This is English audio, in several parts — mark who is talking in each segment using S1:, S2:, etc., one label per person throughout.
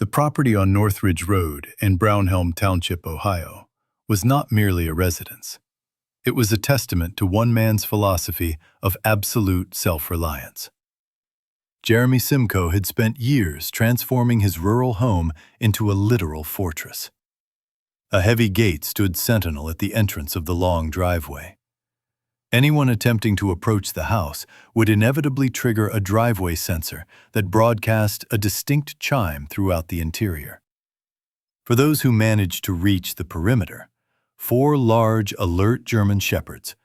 S1: The property on Northridge Road in Brownhelm Township, Ohio, was not merely a residence. It was a testament to one man's philosophy of absolute self-reliance. Jeremy Simco had spent years transforming his rural home into a literal fortress. A heavy gate stood sentinel at the entrance of the long driveway. Anyone attempting to approach the house would inevitably trigger a driveway sensor that broadcast a distinct chime throughout the interior. For those who managed to reach the perimeter, 4 large, alert German shepherds,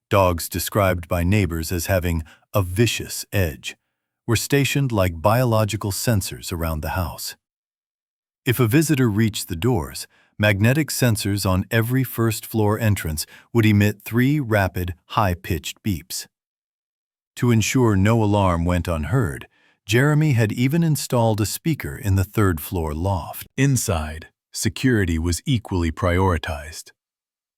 S1: dogs described by neighbors as having a vicious edge, were stationed like biological sensors around the house. If a visitor reached the doors, magnetic sensors on every first-floor entrance would emit 3 rapid, high-pitched beeps. To ensure no alarm went unheard, Jeremy had even installed a speaker in the 3rd-floor loft. Inside, security was equally prioritized.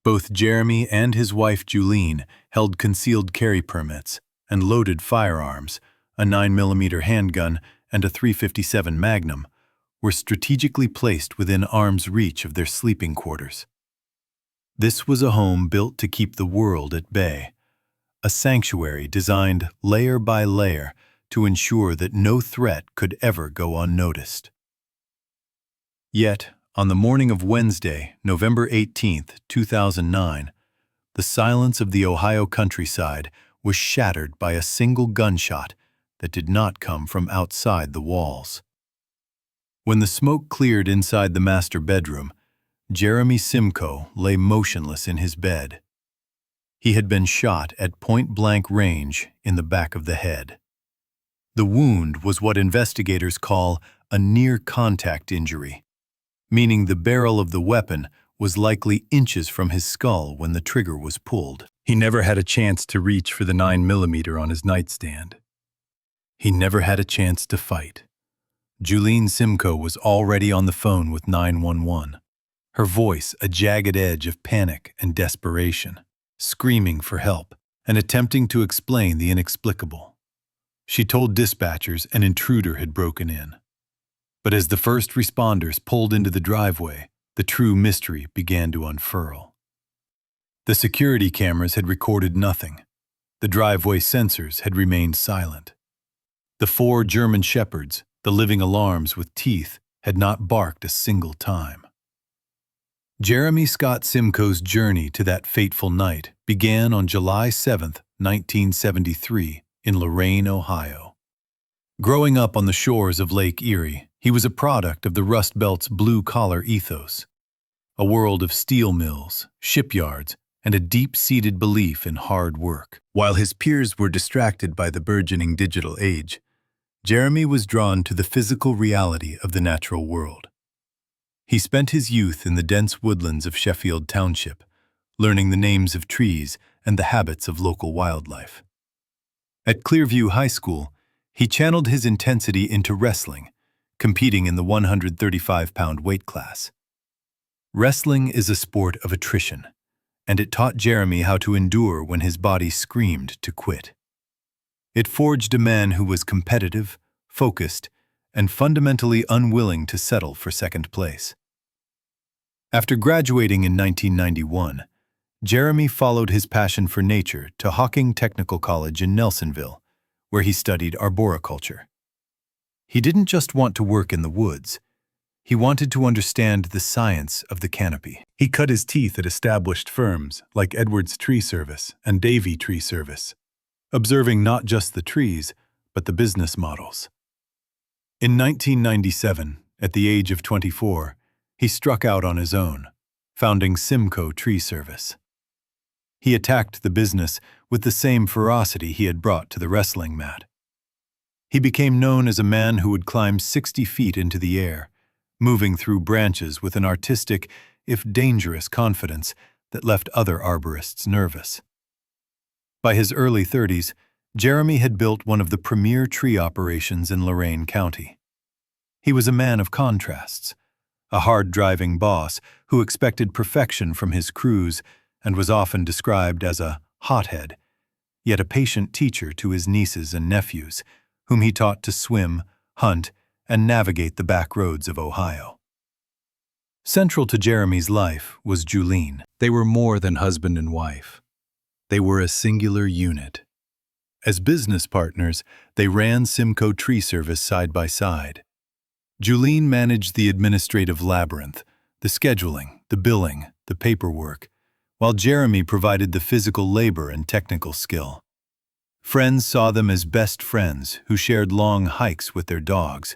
S1: Both Jeremy and his wife Julene held concealed carry permits and loaded firearms, a 9mm handgun and a .357 Magnum, were strategically placed within arm's reach of their sleeping quarters. This was a home built to keep the world at bay, a sanctuary designed layer by layer to ensure that no threat could ever go unnoticed. Yet, on the morning of Wednesday, November 18, 2009, the silence of the Ohio countryside was shattered by a single gunshot that did not come from outside the walls. When the smoke cleared inside the master bedroom, Jeremy Simco lay motionless in his bed. He had been shot at point-blank range in the back of the head. The wound was what investigators call a near-contact injury, meaning the barrel of the weapon was likely inches from his skull when the trigger was pulled. He never had a chance to reach for the 9mm on his nightstand. He never had a chance to fight. Julene Simco was already on the phone with 911, her voice a jagged edge of panic and desperation, screaming for help and attempting to explain the inexplicable. She told dispatchers an intruder had broken in. But as the first responders pulled into the driveway, the true mystery began to unfurl. The security cameras had recorded nothing. The driveway sensors had remained silent. The 4 German shepherds, the living alarms with teeth, had not barked a single time. Jeremy Scott Simcoe's journey to that fateful night began on July 7, 1973, in Lorain, Ohio. Growing up on the shores of Lake Erie, he was a product of the Rust Belt's blue-collar ethos, a world of steel mills, shipyards, and a deep-seated belief in hard work. While his peers were distracted by the burgeoning digital age, Jeremy was drawn to the physical reality of the natural world. He spent his youth in the dense woodlands of Sheffield Township, learning the names of trees and the habits of local wildlife. At Clearview High School, he channeled his intensity into wrestling, competing in the 135-pound weight class. Wrestling is a sport of attrition, and it taught Jeremy how to endure when his body screamed to quit. It forged a man who was competitive, focused, and fundamentally unwilling to settle for second place. After graduating in 1991, Jeremy followed his passion for nature to Hawking Technical College in Nelsonville, where he studied arboriculture. He didn't just want to work in the woods. He wanted to understand the science of the canopy. He cut his teeth at established firms like Edwards Tree Service and Davey Tree Service, observing not just the trees, but the business models. In 1997, at the age of 24, he struck out on his own, founding Simco Tree Service. He attacked the business with the same ferocity he had brought to the wrestling mat. He became known as a man who would climb 60 feet into the air, moving through branches with an artistic, if dangerous, confidence that left other arborists nervous. By his early 30s, Jeremy had built one of the premier tree operations in Lorain County. He was a man of contrasts, a hard-driving boss who expected perfection from his crews and was often described as a hothead, yet a patient teacher to his nieces and nephews, whom he taught to swim, hunt, and navigate the back roads of Ohio. Central to Jeremy's life was Julene. They were more than husband and wife. They were a singular unit. As business partners, they ran Simco tree service side by side. Julene managed the administrative labyrinth, the scheduling, the billing, the paperwork, while Jeremy provided the physical labor and technical skill. Friends saw them as best friends who shared long hikes with their dogs.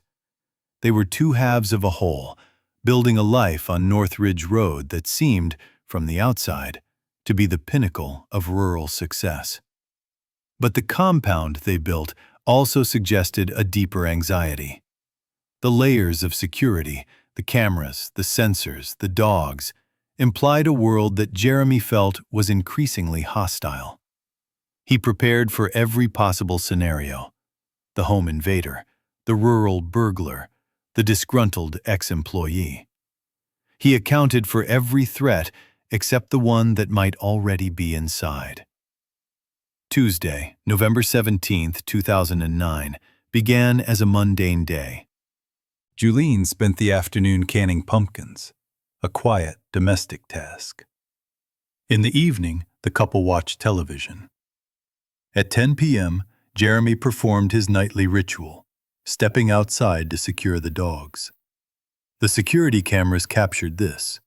S1: They were two halves of a whole, building a life on Northridge Road that seemed, from the outside, to be the pinnacle of rural success. But the compound they built also suggested a deeper anxiety. The layers of security, the cameras, the sensors, the dogs, implied a world that Jeremy felt was increasingly hostile. He prepared for every possible scenario: the home invader, the rural burglar, the disgruntled ex-employee. He accounted for every threat except the one that might already be inside. Tuesday, November 17, 2009, began as a mundane day. Julene spent the afternoon canning pumpkins, a quiet domestic task. In the evening, the couple watched television. At 10 p.m., Jeremy performed his nightly ritual, stepping outside to secure the dogs. The security cameras captured this,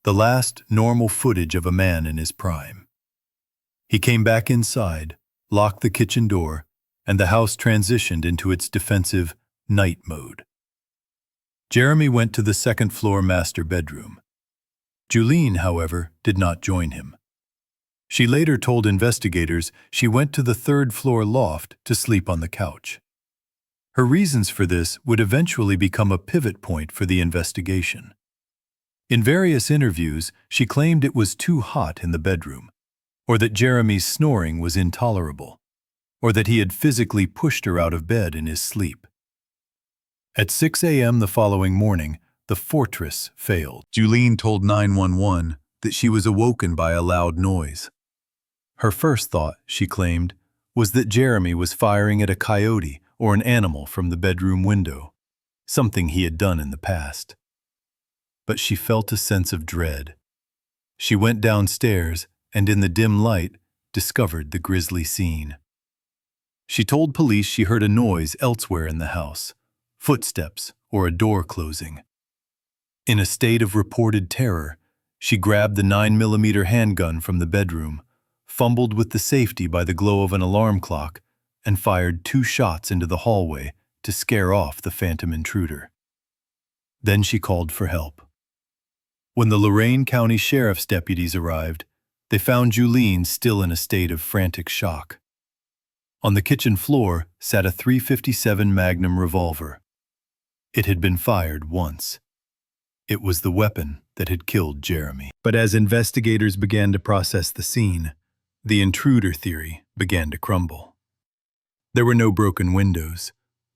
S1: the last normal footage of a man in his prime. He came back inside, locked the kitchen door, and the house transitioned into its defensive night mode. Jeremy went to the second-floor master bedroom. Julene, however, did not join him. She later told investigators she went to the third-floor loft to sleep on the couch. Her reasons for this would eventually become a pivot point for the investigation. In various interviews, she claimed it was too hot in the bedroom, or that Jeremy's snoring was intolerable, or that he had physically pushed her out of bed in his sleep. At 6 a.m. the following morning, the fortress failed. Julene told 911 that she was awoken by a loud noise. Her first thought, she claimed, was that Jeremy was firing at a coyote or an animal from the bedroom window, something he had done in the past. But she felt a sense of dread. She went downstairs and in the dim light discovered the grisly scene. She told police she heard a noise elsewhere in the house, footsteps or a door closing. In a state of reported terror, she grabbed the 9mm handgun from the bedroom, fumbled with the safety by the glow of an alarm clock, and fired 2 shots into the hallway to scare off the phantom intruder. Then she called for help. When the Lorain County Sheriff's deputies arrived, they found Julene still in a state of frantic shock. On the kitchen floor sat a .357 Magnum revolver. It had been fired once. It was the weapon that had killed Jeremy. But as investigators began to process the scene, the intruder theory began to crumble. There were no broken windows,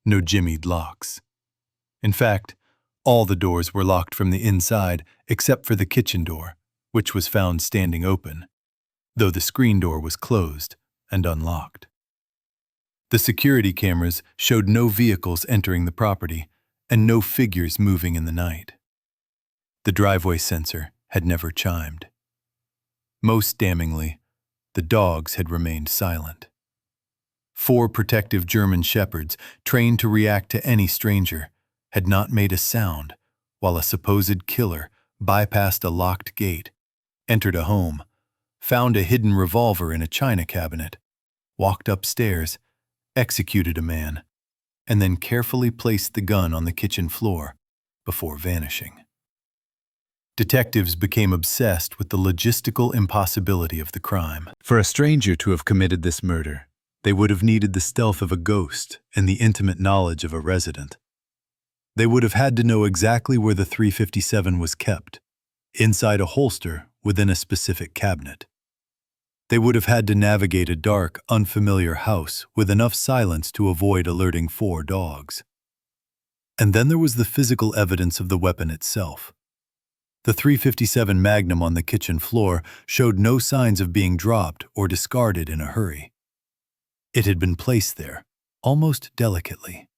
S1: no jimmied locks. In fact, all the doors were locked from the inside except for the kitchen door, which was found standing open, though the screen door was closed and unlocked. The security cameras showed no vehicles entering the property and no figures moving in the night. The driveway sensor had never chimed. Most damningly, the dogs had remained silent. 4 protective German shepherds, trained to react to any stranger, had not made a sound while a supposed killer bypassed a locked gate, entered a home, found a hidden revolver in a china cabinet, walked upstairs, executed a man, and then carefully placed the gun on the kitchen floor before vanishing. Detectives became obsessed with the logistical impossibility of the crime. For a stranger to have committed this murder, they would have needed the stealth of a ghost and the intimate knowledge of a resident. They would have had to know exactly where the .357 was kept, inside a holster within a specific cabinet. They would have had to navigate a dark, unfamiliar house with enough silence to avoid alerting 4 dogs. And then there was the physical evidence of the weapon itself. The .357 Magnum on the kitchen floor showed no signs of being dropped or discarded in a hurry. It had been placed there, almost delicately.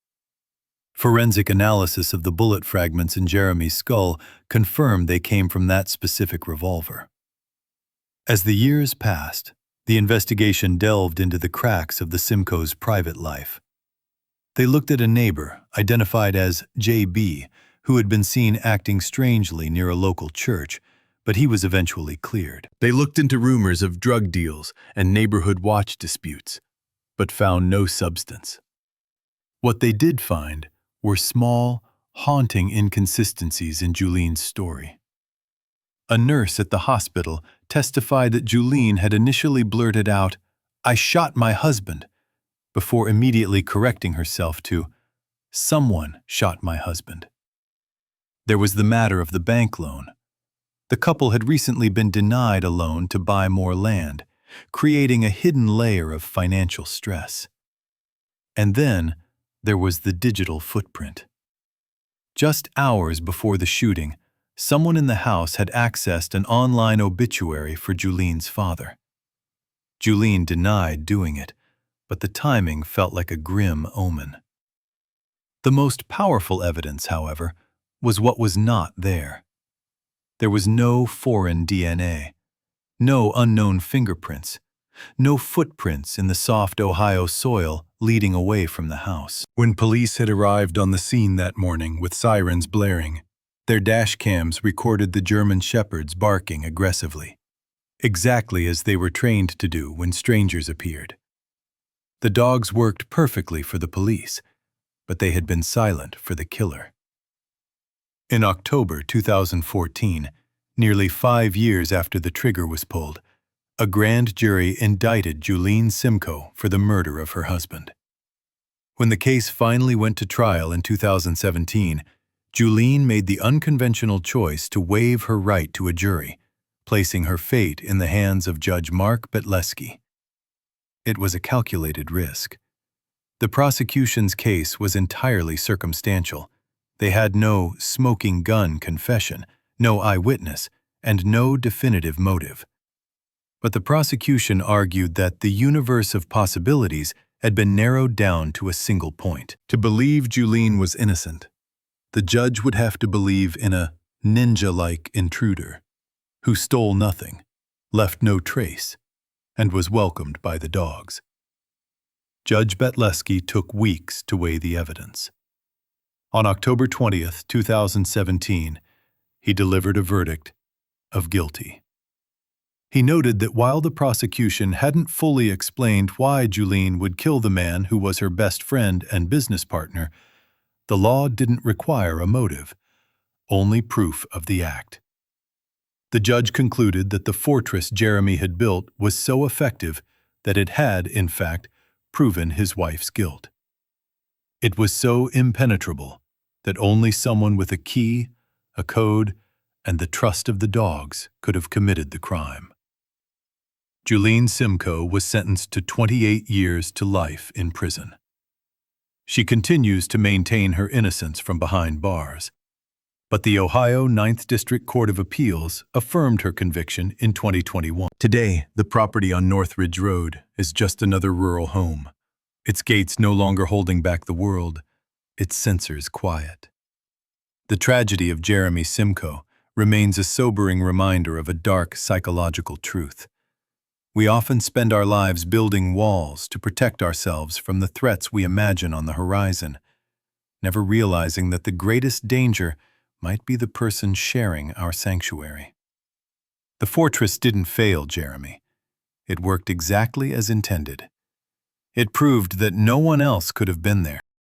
S1: Forensic analysis of the bullet fragments in Jeremy's skull confirmed they came from that specific revolver. As the years passed, the investigation delved into the cracks of the Simco's private life. They looked at a neighbor, identified as J.B., who had been seen acting strangely near a local church, but he was eventually cleared. They looked into rumors of drug deals and neighborhood watch disputes, but found no substance. What they did find were small, haunting inconsistencies in Julene's story. A nurse at the hospital testified that Julene had initially blurted out, "I shot my husband," before immediately correcting herself to, "Someone shot my husband." There was the matter of the bank loan. The couple had recently been denied a loan to buy more land, creating a hidden layer of financial stress. And then there was the digital footprint. Just hours before the shooting, someone in the house had accessed an online obituary for Julene's father. Julene denied doing it, but the timing felt like a grim omen. The most powerful evidence, however, was what was not there. There was no foreign DNA, no unknown fingerprints, no footprints in the soft Ohio soil leading away from the house. When police had arrived on the scene that morning with sirens blaring, their dash cams recorded the German shepherds barking aggressively, exactly as they were trained to do when strangers appeared. The dogs worked perfectly for the police, but they had been silent for the killer. In October 2014, nearly 5 years after the trigger was pulled, a grand jury indicted Julene Simco for the murder of her husband. When the case finally went to trial in 2017, Julene made the unconventional choice to waive her right to a jury, placing her fate in the hands of Judge Mark Betleski. It was a calculated risk. The prosecution's case was entirely circumstantial. They had no smoking gun confession, no eyewitness, and no definitive motive. But the prosecution argued that the universe of possibilities had been narrowed down to a single point. To believe Julene was innocent, the judge would have to believe in a ninja-like intruder who stole nothing, left no trace, and was welcomed by the dogs. Judge Betleski took weeks to weigh the evidence. On October 20th, 2017, he delivered a verdict of guilty. He noted that while the prosecution hadn't fully explained why Julene would kill the man who was her best friend and business partner, the law didn't require a motive, only proof of the act. The judge concluded that the fortress Jeremy had built was so effective that it had, in fact, proven his wife's guilt. It was so impenetrable that only someone with a key, a code, and the trust of the dogs could have committed the crime. Julene Simco was sentenced to 28 years to life in prison. She continues to maintain her innocence from behind bars, but the Ohio 9th District Court of Appeals affirmed her conviction in 2021. Today, the property on Northridge Road is just another rural home, its gates no longer holding back the world, its sensors quiet. The tragedy of Jeremy Simco remains a sobering reminder of a dark psychological truth. We often spend our lives building walls to protect ourselves from the threats we imagine on the horizon, never realizing that the greatest danger might be the person sharing our sanctuary. The fortress didn't fail Jeremy. It worked exactly as intended. It proved that no one else could have been there.